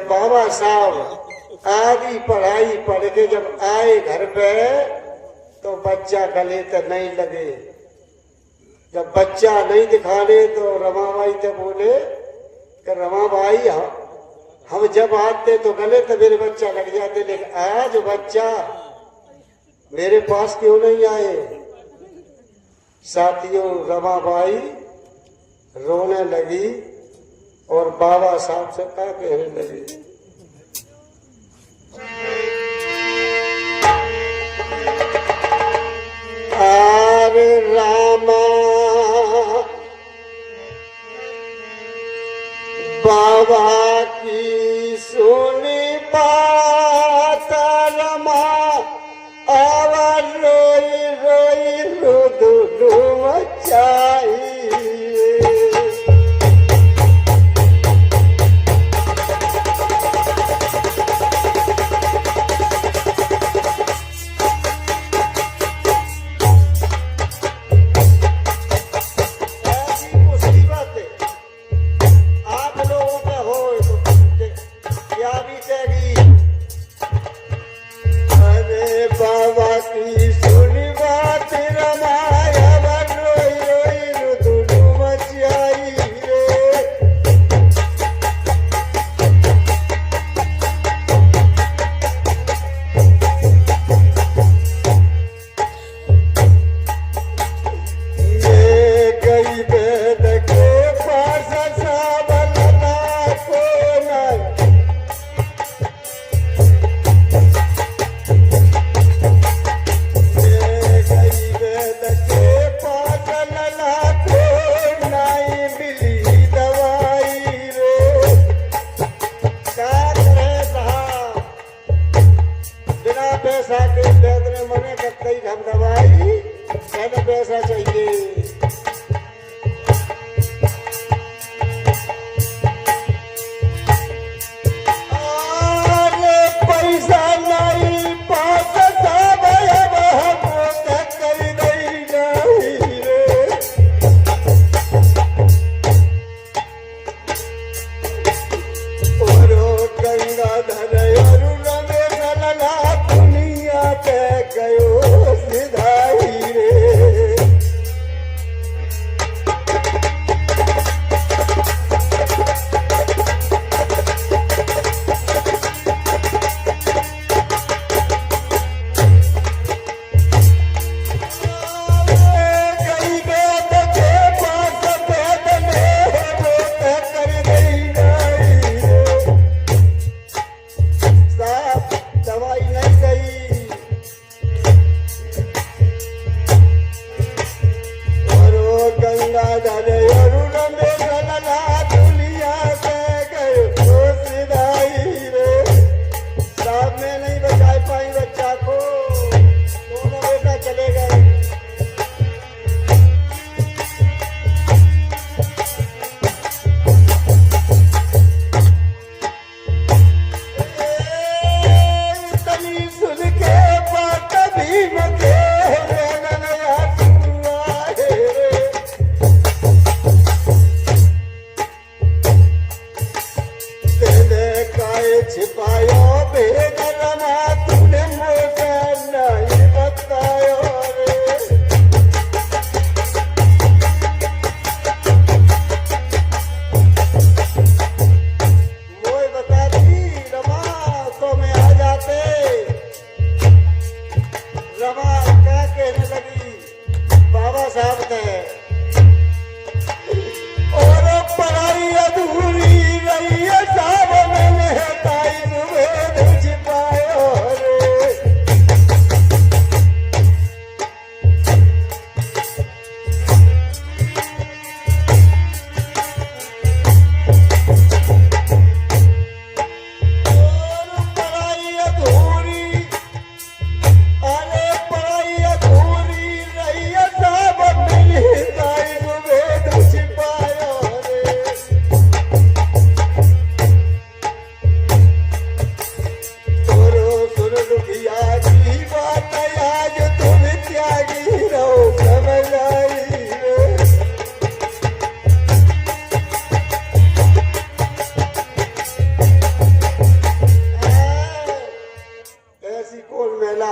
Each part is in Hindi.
जब बाबा साहब आधी पढ़ाई पढ़ के जब आए घर पे तो बच्चा गले तो नहीं लगे। जब बच्चा नहीं दिखाने तो रमाबाई तो बोले कि रमाबाई हम जब आते तो गले तो मेरे बच्चा लग जाते, लेकिन आज बच्चा मेरे पास क्यों नहीं आए। साथियों, रमाबाई रोने लगी और बाबा साहब से क्या कहने लगी, अरे रामा बाबा की सुनी बात रमा आवाज रोई रोई रुदु मचाई। पैसा चाहिए।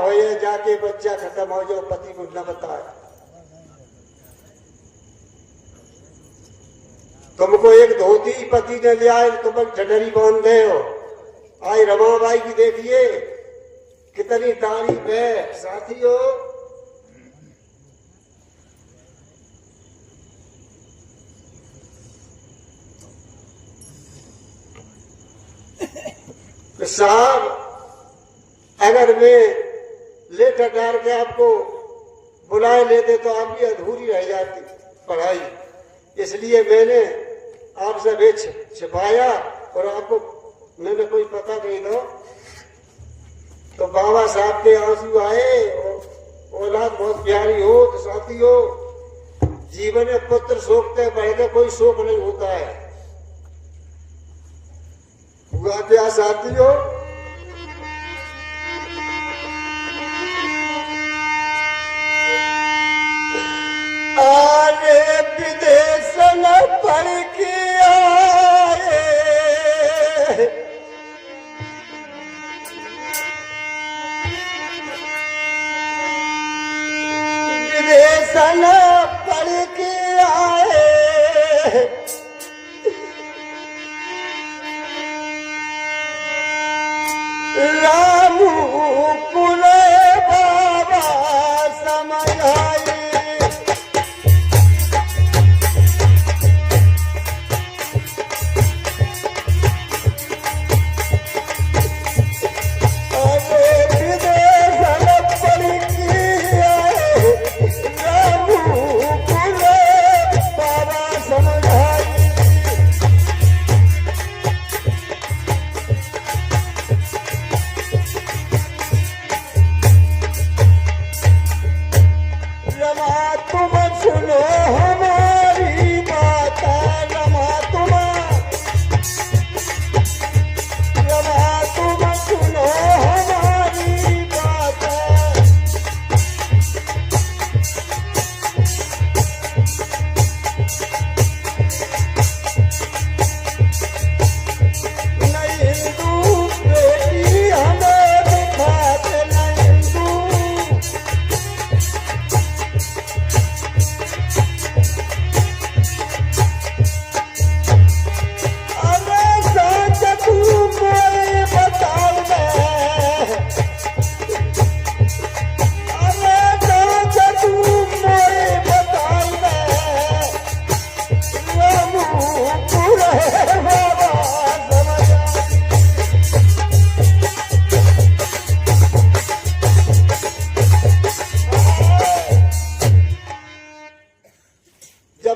हो जाके बच्चा खत्म हो जाओ, पति को न बताए। तुमको एक धोती पति ने लिया है, तुम डडरी बांध दे हो। आज रमाबाई की देखिए कितनी तारीफ है साथियों। साहब अगर मैं लेटर डाल के आपको बुलाए लेते तो आपकी अधूरी रह जाती पढ़ाई, इसलिए मैंने आपसे भी छिपाया और आपको मैंने कोई पता नहीं दो। तो बाबा साहब के आंसू आए, औलाद बहुत प्यारी हो तो साथियों जीवन में पुत्र शोक से बढ़ के कोई शोक नहीं होता है। हुआ क्या साथियों, आगे विदेश न पढ़ के आए, विदेश न पढ़ के आए, रामू कुले बाबा समझाई।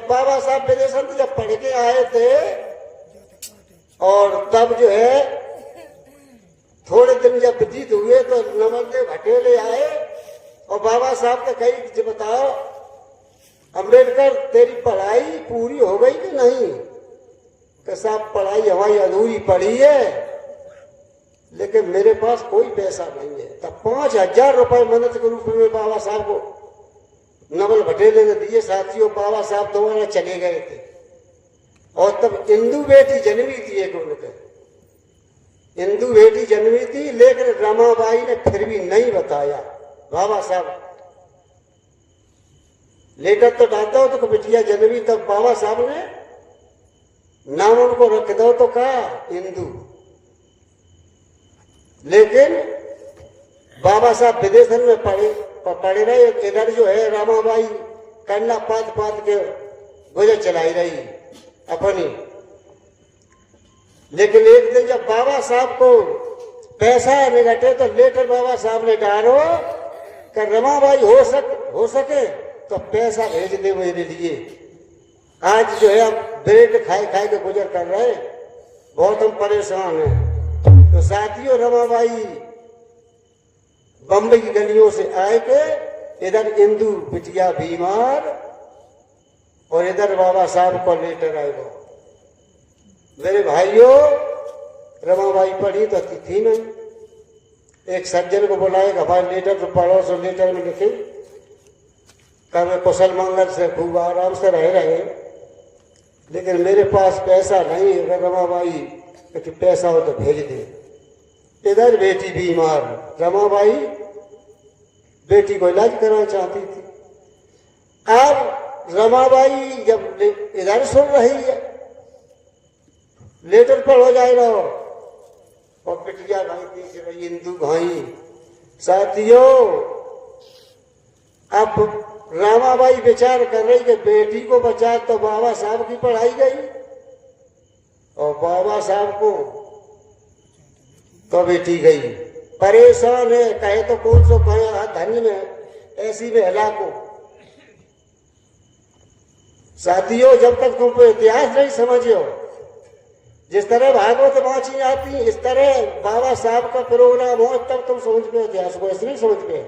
बाबा साहब विदेश में जब पढ़ के आए थे और तब जो है थोड़े दिन जब व्यतीत हुए तो नमस्ते भटेले आए और बाबा साहब ने कही बताओ अम्बेडकर तेरी पढ़ाई पूरी हो गई कि नहीं? कि साहब पढ़ाई हमारी अधूरी पड़ी है लेकिन मेरे पास कोई पैसा नहीं है। तब 5,000 रुपए मदद के रूप में बाबा साहब को नवल भटेले ने दिए। साथियों बाबा साहब दोबारा चले गए थे और तब इंदू बेटी जन्मी थी एक उनके, इंदू बेटी जन्मी थी लेकिन रमाबाई ने फिर भी नहीं बताया। बाबा साहब लेटर तो डालता हो तो बिटिया जन्मी, तब बाबा साहब ने नाम उनको रख दो तो कहा इंदू। लेकिन बाबा साहब विदेश में पढ़े रहे, इधर जो है रामाबाई कन्ना पात पात के गुजर चलाई रही अपनी। लेकिन एक दिन जब बाबा साहब को पैसा नहीं घटे तो लेटर बाबा साहब ने डालो कि रमाबाई हो सके तो पैसा भेज दे मेरे लिए। आज जो है हम ब्रेड खाए खाए के गुजर कर रहे हैं, बहुत हम परेशान हैं। तो साथियों रमाबाई बम्बई की गलियों से आए के इधर इंदू बिटिया बीमार और इधर बाबा साहब को लेटर आएगा। मेरे भाइयों रमाबाई पढ़ी तो थी नहीं, एक सज्जन को बुलाएगा हमारे लेटर तो पढ़ो, सो लेटर में लिखे कब कुशल मंगल से खूब आराम से रहे लेकिन मेरे पास पैसा नहीं है। रमाबाई पैसा हो तो भेज दे। इधर बेटी बीमार, रमाबाई बेटी को इलाज कराना चाहती थी। अब रमाबाई जब इधर सुन रही है, लेटर पर हो जाएगा, और बिटिया भाई देख रही, हिंदू भाई। साथियों, अब रामाबाई विचार कर रही कि बेटी को बचा तो बाबा साहब की पढ़ाई गई, और बाबा साहब को तो बेटी गई। परेशान है, कहे तो कौन सो कहे धन्य में ऐसी महिला को। साथियों, जब तक तुम इतिहास नहीं समझो, जिस तरह भागवत वाची आती इस तरह बाबा साहब का प्रोग्राम हो, तब तुम समझ पे इतिहास को, ऐसे नहीं समझ पे।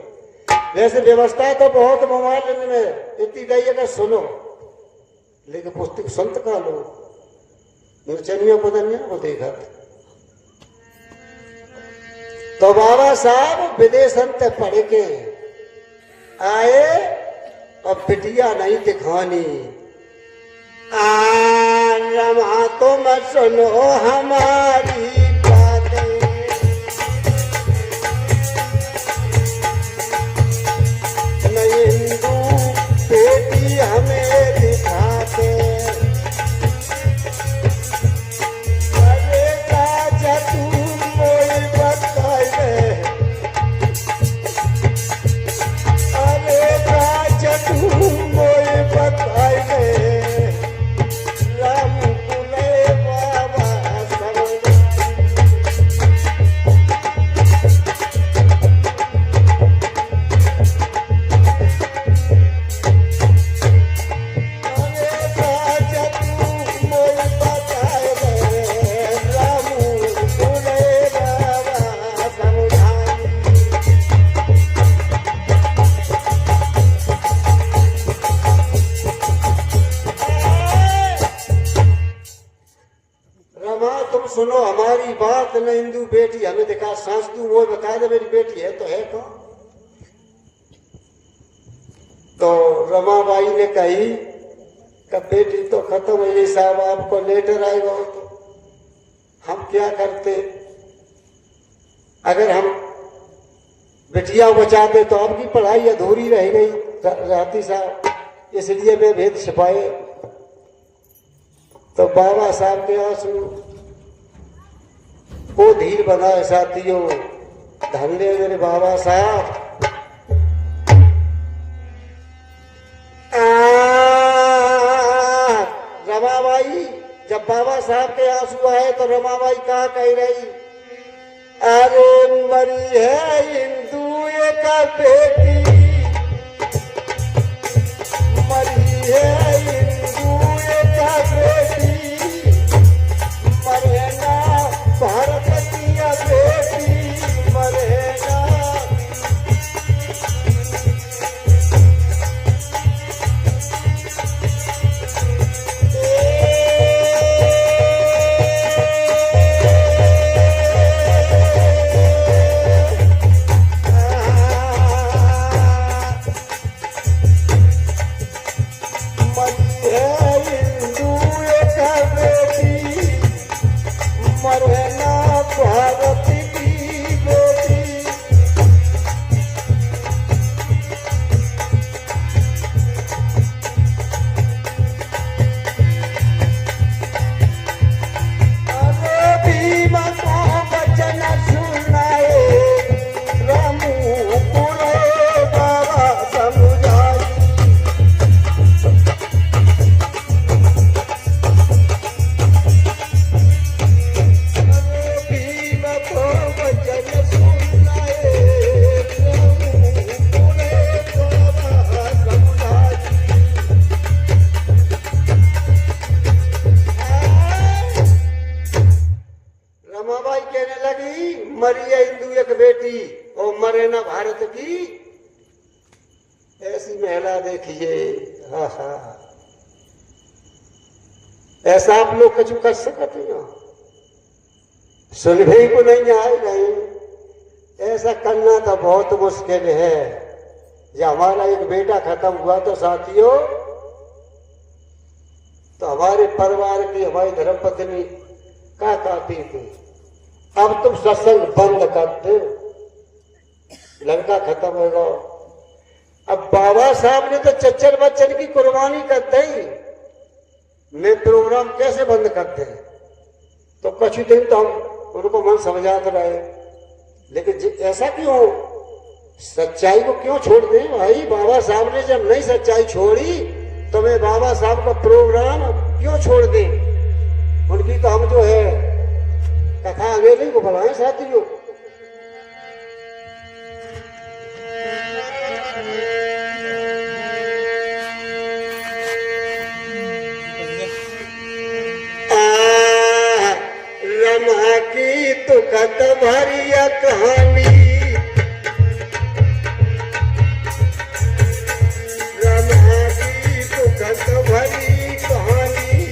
वैसे व्यवस्था तो बहुत मोबाइल में इतनी गई है, सुनो, लेकिन पुस्तक संत का लो, निर्चनियों को धनिया को देखा। तो बाबा साहब विदेशंत पढ़ के आए, और बिटिया नहीं दिखानी। रमा तुम सुनो हमारी बातें, नहीं हिंदू बेटी हमें दिखाते। अरे राजा तू मोई बताए, अरे राजा तू मोई बताए, सुनो हमारी बात, न हिंदू बेटी हमें दिखा। सांस तू वो बता दे, मेरी बेटी है तो है कौन? तो रमाबाई ने कही कि बेटी तो खत्म है साहब, आपको लेटर आएगा तो हम क्या करते? अगर हम बिटिया बचाते तो आपकी पढ़ाई अधूरी रह गई रहती साहब, इसलिए वे भेद छिपाए। तो बाबा साहब के आंसू को धीर बनाए। साथियों, धन्य मेरे बाबा साहब। रमाबाई, जब बाबा साहब के आंसू आए तो रमाबाई क्या कह रही? अरे मरी है हिंदू का बेटी, मरी है हिंदू का बेटी, मरे ना भारत की बेटी, मरे ना। मरी है हिंदू एक बेटी और मरे ना भारत की ऐसी महिला देखिए। हाँ हाँ, ऐसा आप लोग कुछ कर सकते हो? सुनने को नहीं आए नहीं, ऐसा करना तो बहुत मुश्किल है। जब हमारा एक बेटा खत्म हुआ तो साथियों, तो हमारे परिवार की हमारी धर्मपत्नी क्या कहती थी, अब तुम सत्संग बंद कर दो, लड़का खत्म होगा साहब ने तो चच्चर बच्चन की कुर्बानी कर दी, मैं प्रोग्राम कैसे बंद करते हैं? तो कुछ दिन तो हम उनको मन समझाते रहे, लेकिन ऐसा क्यों, सच्चाई को क्यों छोड़ दें भाई? बाबा साहब ने जब नई सच्चाई छोड़ी तो मैं बाबा साहब का प्रोग्राम क्यों छोड़ दें? उनकी तो हम जो है कथा अगेली को बढ़ाएं साथियों। रमा की तो कत भरिया कहानी, भरी कहानी,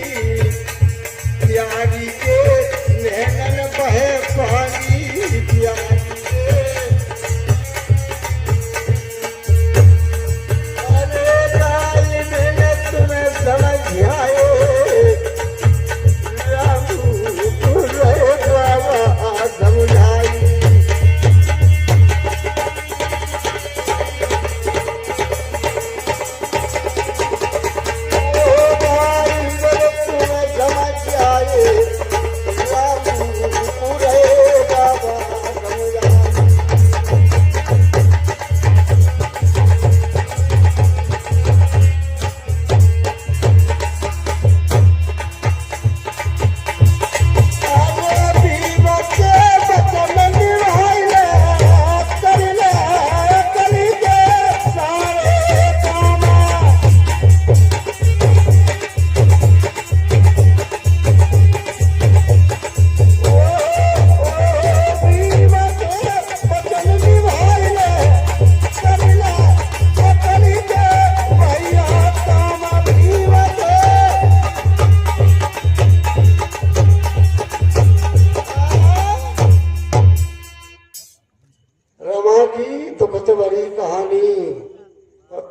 प्यारी के नैनन बहे पानी, प्यारी के अरे लाल मैंने तुम्हें समझ आए, रामू रहे बाबा समझाई।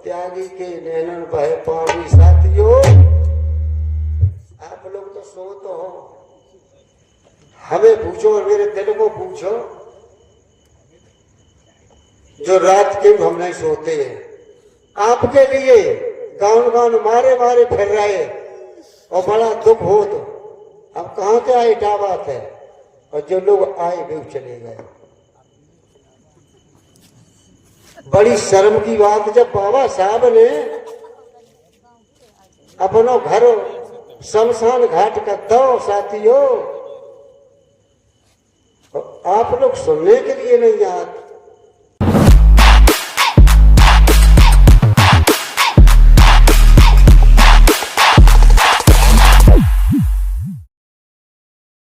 त्यागी के नैनन बहे पानी। साथियों आप लोग तो सोते हो, हमें पूछो और मेरे दिल को पूछो, जो रात के हम नहीं सोते हैं, आपके लिए गाँव गाँव मारे मारे फिर रहे और बड़ा दुख हो। तो अब कहाँ के आए क्या बात है, और जो लोग आए वे चले गए। बड़ी शर्म की बात, जब बाबा साहब ने अपनो घर शमशान घाट का दो साथियों, आप लोग सुनने के लिए नहीं आते।